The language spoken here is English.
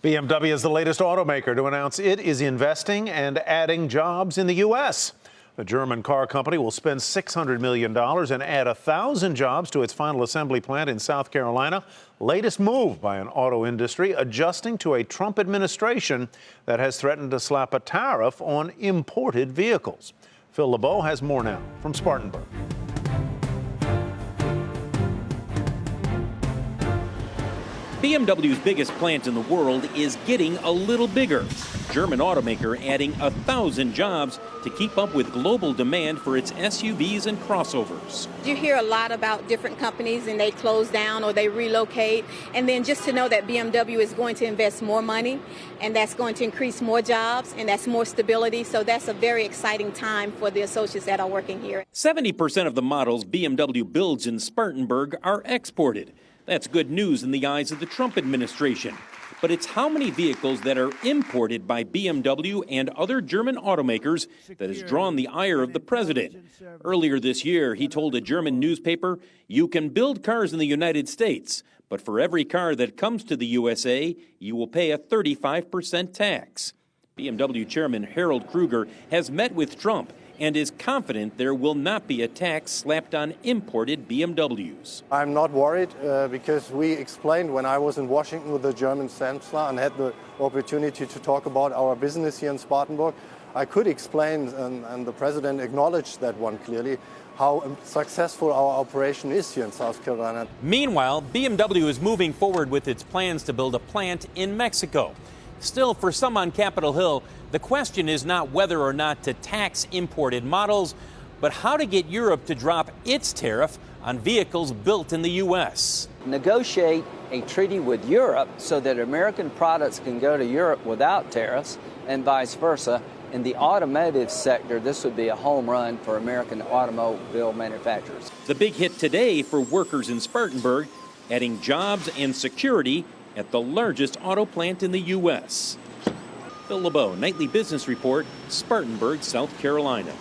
BMW is the latest automaker to announce it is investing and adding jobs in the U.S. The German car company will spend $600 million and add 1,000 jobs to its final assembly plant in South Carolina. Latest move by an auto industry adjusting to a Trump administration that has threatened to slap a tariff on imported vehicles. Phil LeBeau has more now from Spartanburg. BMW's biggest plant in the world is getting a little bigger. German automaker adding 1,000 jobs to keep up with global demand for its SUVs and crossovers. You hear a lot about different companies and they close down or they relocate. And then just to know that BMW is going to invest more money and that's going to increase more jobs and that's more stability. So that's a very exciting time for the associates that are working here. 70% of the models BMW builds in Spartanburg are exported. That's good news in the eyes of the Trump administration. But it's how many vehicles that are imported by BMW and other German automakers that has drawn the ire of the president. Earlier this year, he told a German newspaper, "You can build cars in the United States, but for every car that comes to the USA, you will pay a 35% tax." BMW chairman Harold Kruger has met with Trump and is confident there will not be a tax slapped on imported BMWs. I'm not worried because we explained when I was in Washington with the German Chancellor and had the opportunity to talk about our business here in Spartanburg. I could explain, and the president acknowledged that one clearly, how successful our operation is here in South Carolina. Meanwhile, BMW is moving forward with its plans to build a plant in Mexico. Still, for some on Capitol Hill, the question is not whether or not to tax imported models, but how to get Europe to drop its tariff on vehicles built in the U.S. Negotiate a treaty with Europe so that American products can go to Europe without tariffs and vice versa. In the automotive sector, this would be a home run for American automobile manufacturers. The big hit today for workers in Spartanburg, adding jobs and security at the largest auto plant in the U.S. Phil LeBeau, Nightly Business Report, Spartanburg, South Carolina.